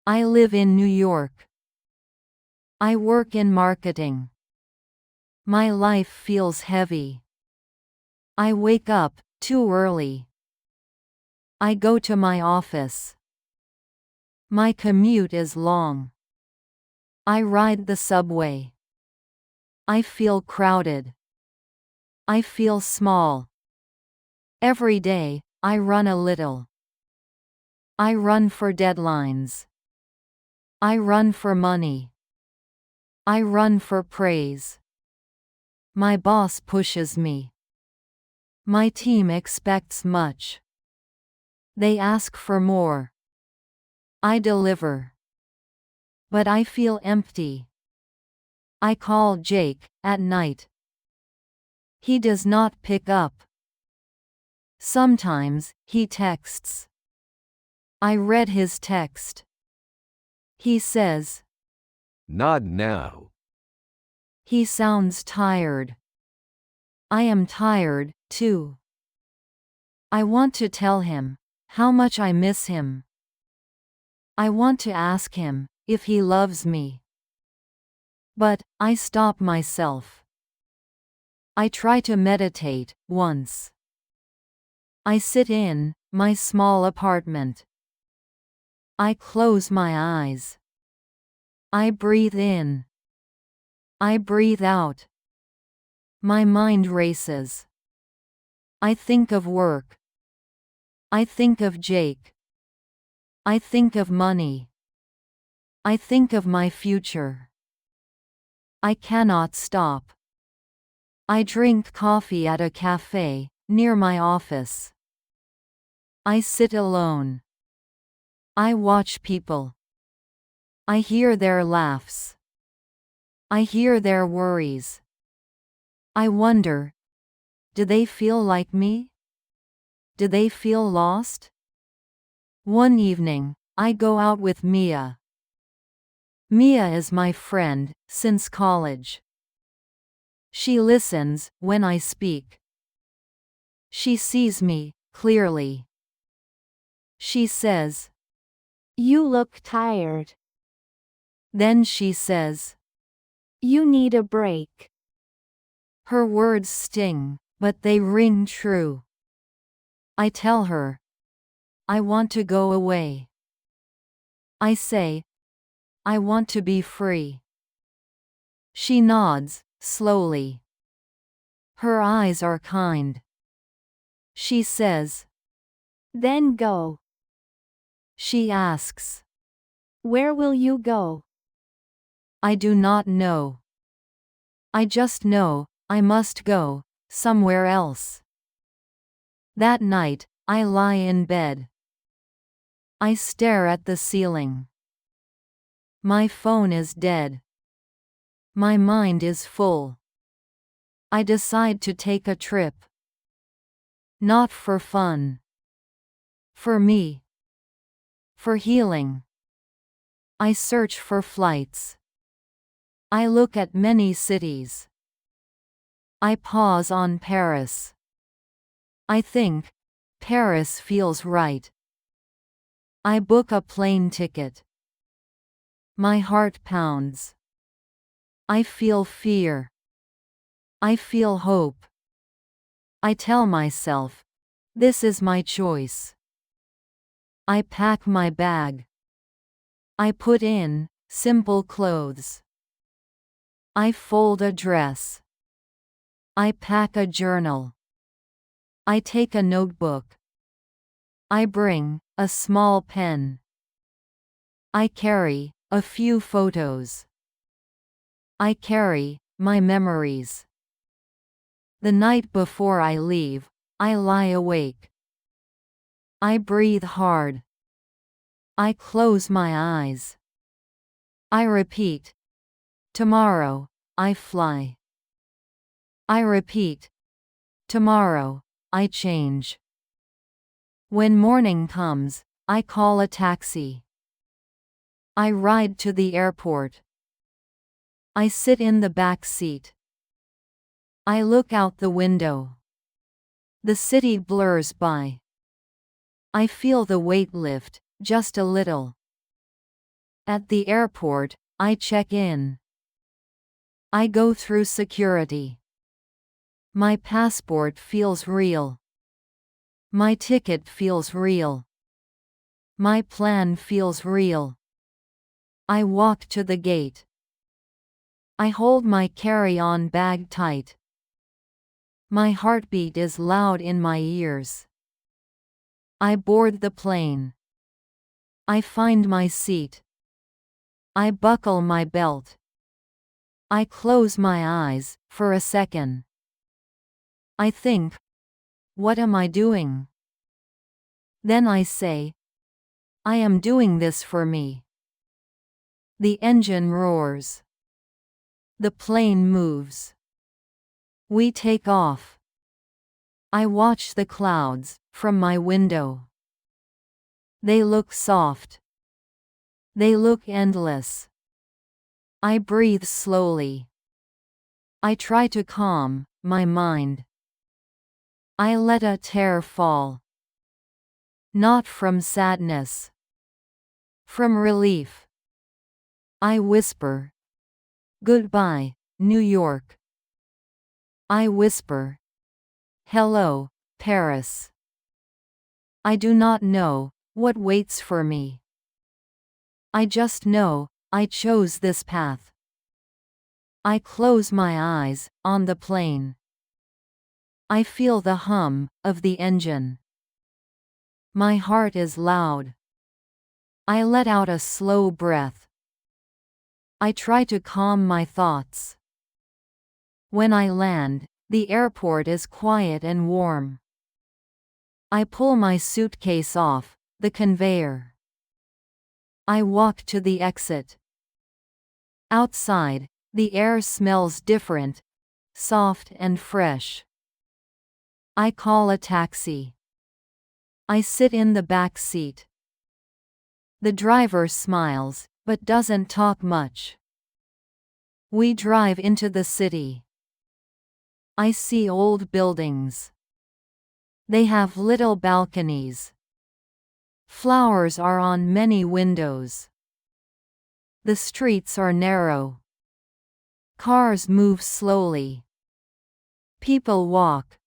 I live in New York. I work in marketing. My life feels heavy. I wake up too early. I go to my office. My commute is long. I ride the subway. I feel crowded. I feel small. Every day, I run a little. I run for deadlines. I run for money. I run for praise. My boss pushes me. My team expects much. They ask for more. I deliver. But I feel empty. I call Jake at night. He does not pick up. Sometimes, he texts. I read his text. He says, "Not now." he sounds tired. I am tired, too. I want to tell him how much I miss him. I want to ask him if he loves me. But I stop myself. I try to meditate once. I sit in my small apartment. I close my eyes. I breathe in. I breathe out. My mind races. I think of work. I think of Jake. I think of money. I think of my future. I cannot stop. I drink coffee at a cafe near my office. I sit alone. I watch people. I hear their laughs. I hear their worries. I wonder, do they feel like me? Do they feel lost? One evening, I go out with Mia. Mia is my friend since college. She listens when I speak. She sees me clearly. She says, "You look tired. then she says, You need a break." her words sting, but they ring true. I tell her, I want to go away. I say, I want to be free. She nods, slowly. Her eyes are kind. She says, Then go. she asks, Where will you go? I do not know. I just know, I must go somewhere else. That night, I lie in bed. I stare at the ceiling. My phone is dead. My mind is full. I decide to take a trip. Not for fun. For me. For healing. I search for flights. I look at many cities. I pause on Paris. I think, Paris feels right. I book a plane ticket. My heart pounds. I feel fear. I feel hope. I tell myself, this is my choice. I pack my bag. I put in simple clothes. I fold a dress. I pack a journal. I take a notebook. I bring a small pen. I carry a few photos. I carry my memories. The night before I leave, I lie awake. I breathe hard. I close my eyes. I repeat, tomorrow, I fly. I repeat, tomorrow, I change. When morning comes, I call a taxi. I ride to the airport. I sit in the back seat. I look out the window. The city blurs by. I feel the weight lift, just a little. At the airport, I check in. I go through security. My passport feels real. My ticket feels real. My plan feels real. I walk to the gate. I hold my carry-on bag tight. My heartbeat is loud in my ears. I board the plane. I find my seat. I buckle my belt. I close my eyes for a second. I think, what am I doing? Then I say, I am doing this for me. The engine roars. The plane moves. We take off. I watch the clouds from my window. They look soft. They look endless. I breathe slowly. I try to calm my mind. I let a tear fall. Not from sadness. From relief. I whisper, "Goodbye, New York." I whisper, "Hello, Paris." I do not know what waits for me. I just know I chose this path. I close my eyes on the plane. I feel the hum of the engine. My heart is loud. I let out a slow breath. I try to calm my thoughts. When I land, the airport is quiet and warm. I pull my suitcase off the conveyor. I walk to the exit. Outside, the air smells different, soft and fresh. I call a taxi. I sit in the back seat. The driver smiles, but doesn't talk much. We drive into the city. I see old buildings. They have little balconies. Flowers are on many windows. The streets are narrow. Cars move slowly. People walk.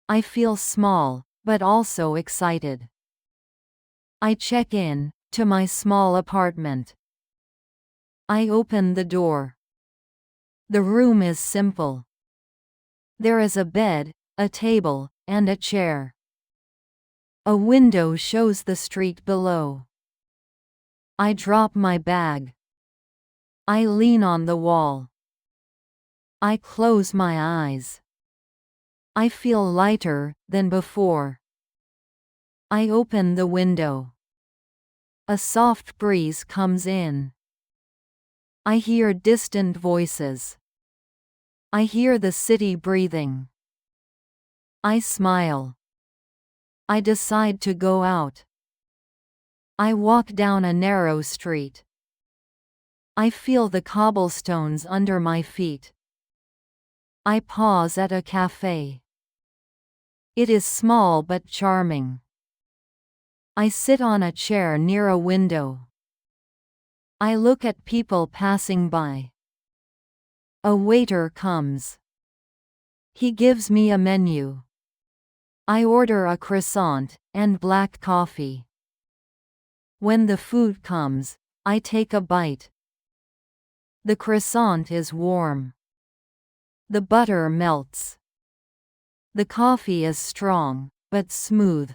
I feel small, but also excited. I check in to my small apartment. I open the door. The room is simple. There is a bed, a table, and a chair. A window shows the street below. I drop my bag. I lean on the wall. I close my eyes. I feel lighter than before. I open the window. A soft breeze comes in. I hear distant voices. I hear the city breathing. I smile. I decide to go out. I walk down a narrow street. I feel the cobblestones under my feet. I pause at a cafe. It is small but charming. I sit on a chair near a window. I look at people passing by. A waiter comes. He gives me a menu. I order a croissant and black coffee. When the food comes, I take a bite. The croissant is warm. The butter melts. The coffee is strong, but smooth.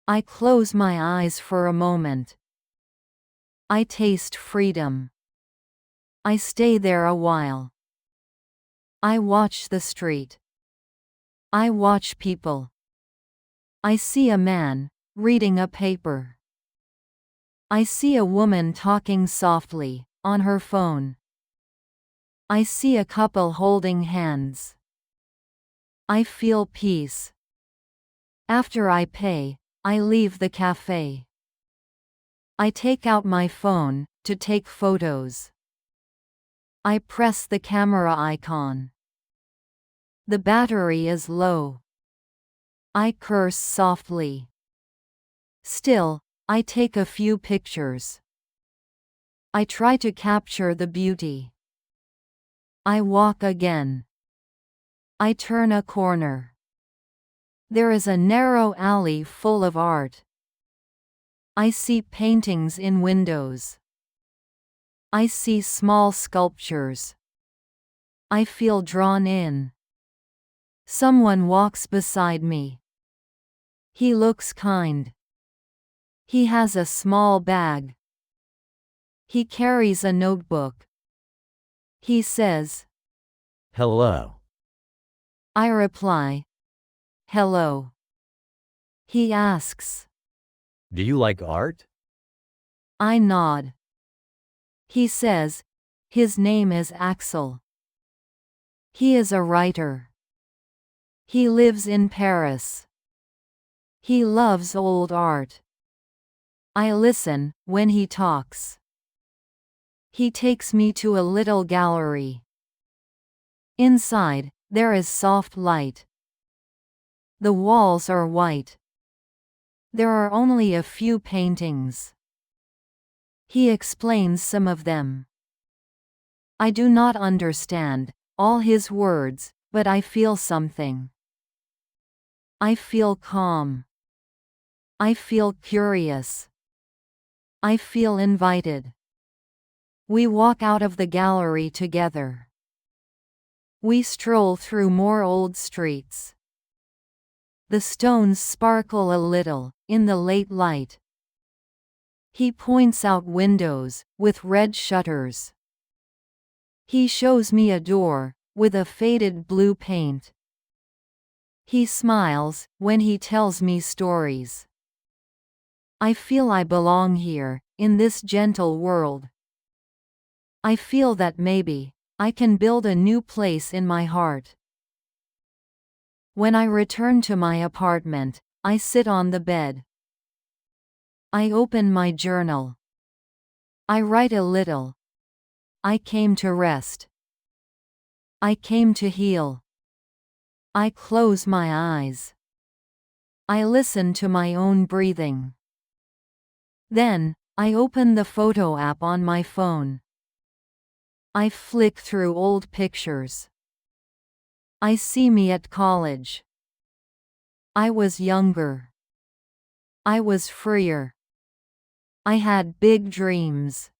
I close my eyes for a moment. I taste freedom. I stay there a while. I watch the street. I watch people. I see a man reading a paper. I see a woman talking softly on her phone. I see a couple holding hands. I feel peace. After I pay, I leave the cafe. I take out my phone to take photos. I press the camera icon. The battery is low. I curse softly. Still, I take a few pictures. I try to capture the beauty. I walk again. I turn a corner. There is a narrow alley full of art. I see paintings in windows. I see small sculptures. I feel drawn in. Someone walks beside me. He looks kind. He has a small bag. He carries a notebook. He says, Hello. I reply, hello. He asks, Do you like art? I nod. He says, his name is Axel. He is a writer. He lives in Paris. He loves old art. I listen when he talks. He takes me to a little gallery. Inside, there is soft light. The walls are white. There are only a few paintings. He explains some of them. I do not understand all his words, but I feel something. I feel calm. I feel curious. I feel invited. We walk out of the gallery together. We stroll through more old streets. The stones sparkle a little in the late light. He points out windows with red shutters. He shows me a door with a faded blue paint. He smiles when he tells me stories. I feel I belong here, in this gentle world. I feel that maybe I can build a new place in my heart. When I return to my apartment, I sit on the bed. I open my journal. I write a little. I came to rest. I came to heal. I close my eyes. I listen to my own breathing. Then, I open the photo app on my phone. I flick through old pictures. I see me at college. I was younger. I was freer. I had big dreams.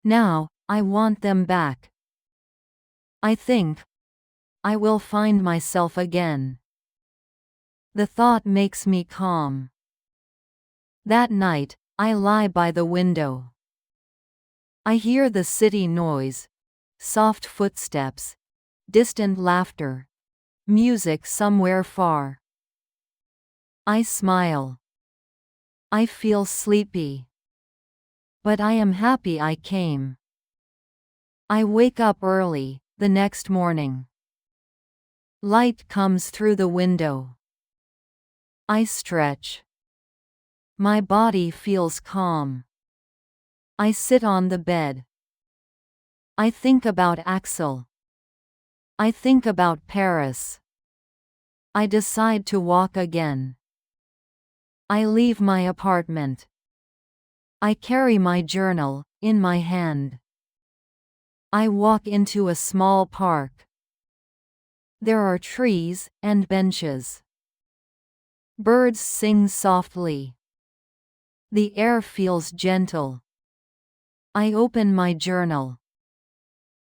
Now, I want them back. I think I will find myself again. The thought makes me calm. That night, I lie by the window. I hear the city noise, soft footsteps, distant laughter, music somewhere far. I smile. I feel sleepy. But I am happy I came. I wake up early the next morning. Light comes through the window. I stretch. My body feels calm. I sit on the bed. I think about Axel. I think about Paris. I decide to walk again. I leave my apartment. I carry my journal in my hand. I walk into a small park. There are trees and benches. Birds sing softly. The air feels gentle. I open my journal.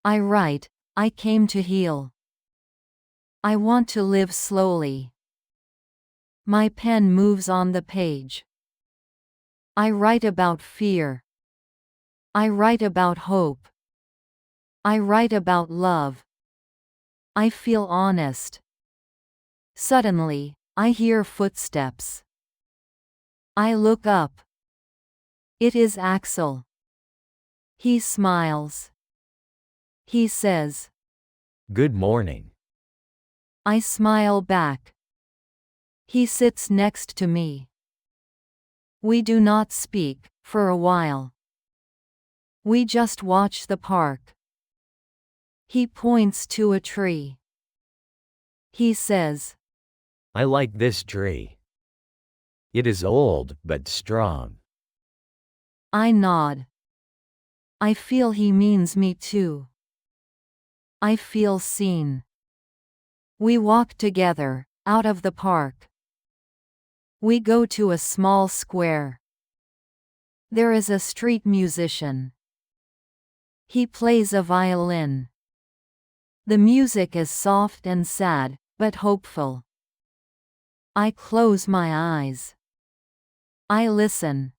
I write, I came to heal. I want to live slowly. My pen moves on the page. I write about fear. I write about hope. I write about love. I feel honest. Suddenly, I hear footsteps. I look up. It is Axel. He smiles. He says, Good morning. I smile back. He sits next to me. We do not speak for a while. We just watch the park. He points to a tree. He says, I like this tree. It is old but strong. I nod. I feel he means me too. I feel seen. We walk together, out of the park. We go to a small square. There is a street musician. He plays a violin. The music is soft and sad, but hopeful. I close my eyes. I listen.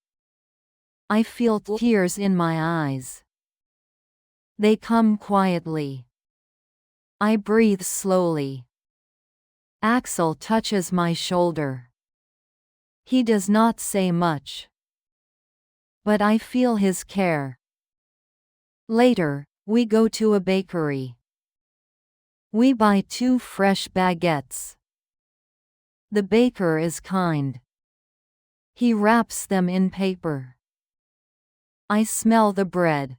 I feel tears in my eyes. They come quietly. I breathe slowly. Axel touches my shoulder. He does not say much. But I feel his care. Later, we go to a bakery. We buy 2 fresh baguettes. The baker is kind. He wraps them in paper. I smell the bread.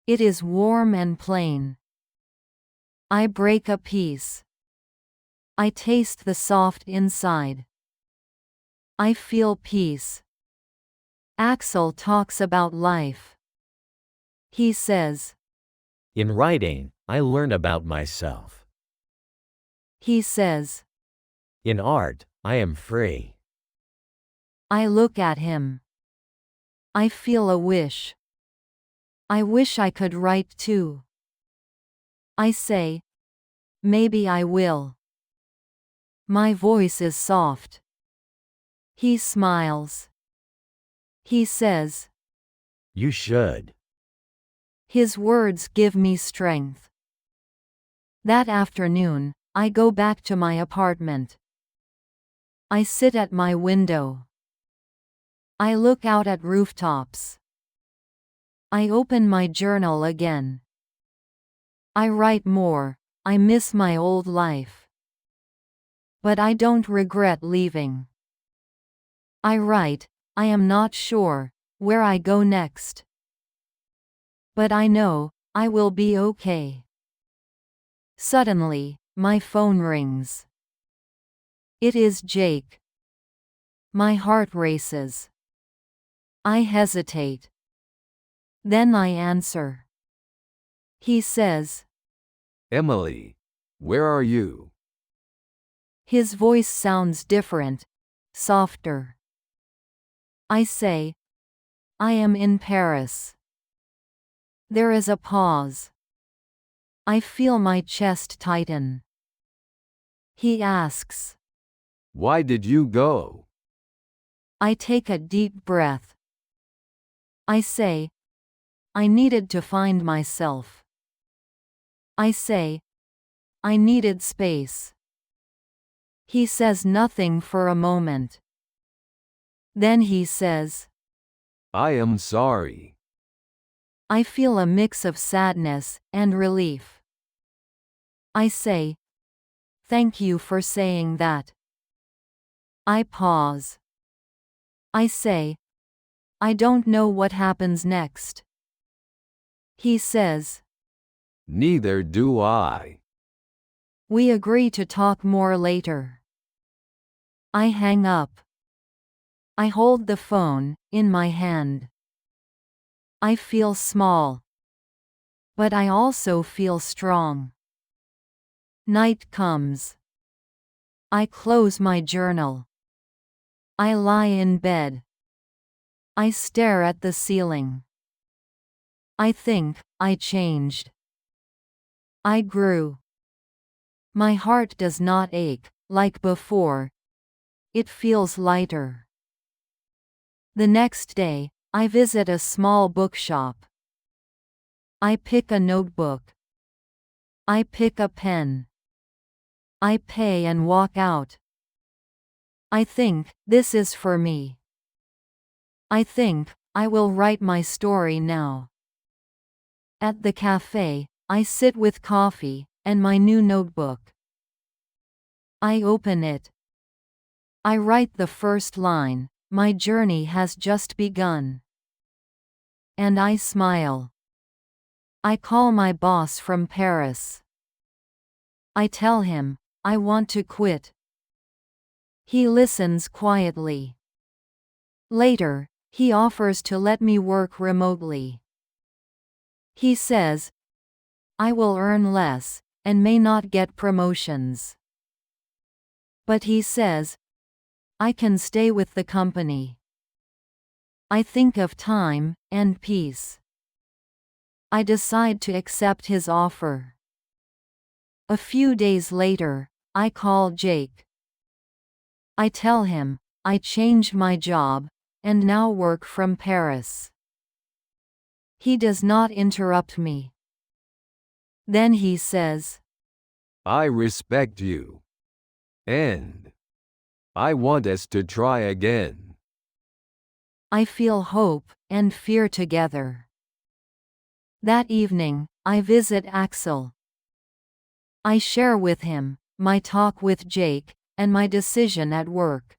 It is warm and plain. I break a piece. I taste the soft inside. I feel peace. Axel talks about life. He says, In writing, I learn about myself. he says, In art, I am free. I look at him. I feel a wish. I wish I could write too. I say, maybe I will. My voice is soft. He smiles. He says, You should. his words give me strength. That afternoon, I go back to my apartment. I sit at my window. I look out at rooftops. I open my journal again. I write more. I miss my old life. But I don't regret leaving. I write, I am not sure where I go next. But I know I will be okay. Suddenly, my phone rings. It is Jake. My heart races. I hesitate. Then I answer. He says, Emily, where are you? his voice sounds different, softer. I say, I am in Paris. There is a pause. I feel my chest tighten. He asks. Why did you go? I take a deep breath. I say, I needed to find myself. I say, I needed space. He says nothing for a moment. Then he says, I am sorry. I feel a mix of sadness and relief. I say, thank you for saying that. I pause. I say, I don't know what happens next. He says, Neither do I. we agree to talk more later. I hang up. I hold the phone in my hand. I feel small. But I also feel strong. Night comes. I close my journal. I lie in bed. I stare at the ceiling. I think I changed. I grew. My heart does not ache like before. It feels lighter. The next day, I visit a small bookshop. I pick a notebook. I pick a pen. I pay and walk out. I think this is for me. I think I will write my story now. At the cafe, I sit with coffee and my new notebook. I open it. I write the first line, my journey has just begun. And I smile. I call my boss from Paris. I tell him, I want to quit. He listens quietly. Later, he offers to let me work remotely. He says, I will earn less, and may not get promotions. But he says, I can stay with the company. I think of time and peace. I decide to accept his offer. A few days later, I call Jake. I tell him, I changed my job, and now work from Paris. He does not interrupt me. Then he says, I respect you. And I want us to try again. I feel hope and fear together. That evening, I visit Axel. I share with him my talk with Jake and my decision at work.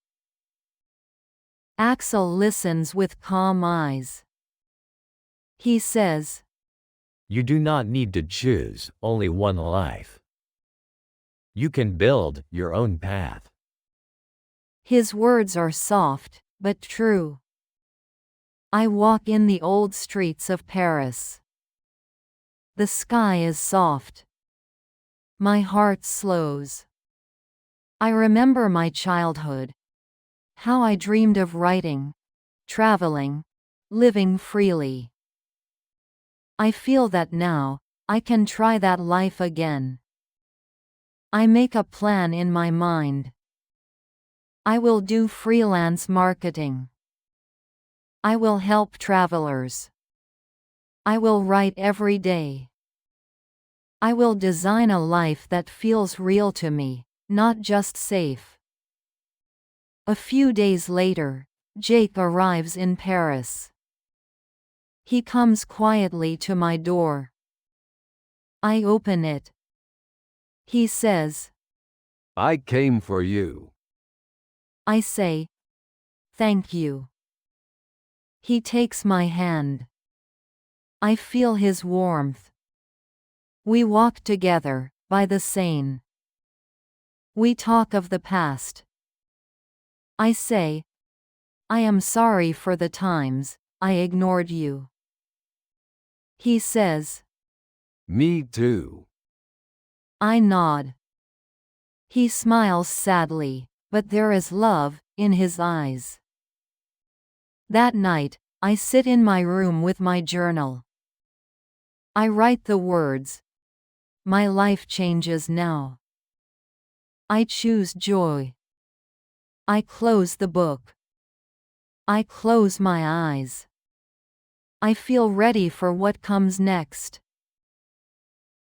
Axel listens with calm eyes. He says, You do not need to choose only one life. You can build your own path. his words are soft, but true. I walk in the old streets of Paris. The sky is soft. My heart slows. I remember my childhood. How I dreamed of writing, traveling, living freely. I feel that now, I can try that life again. I make a plan in my mind. I will do freelance marketing. I will help travelers. I will write every day. I will design a life that feels real to me, not just safe. A few days later, Jake arrives in Paris. He comes quietly to my door. I open it. He says, I came for you. I say, thank you. He takes my hand. I feel his warmth. We walk together, by the Seine. We talk of the past. I say, I am sorry for the times I ignored you. He says, Me too. I nod. He smiles sadly, but there is love in his eyes. That night, I sit in my room with my journal. I write the words, my life changes now. I choose joy. I close the book. I close my eyes. I feel ready for what comes next.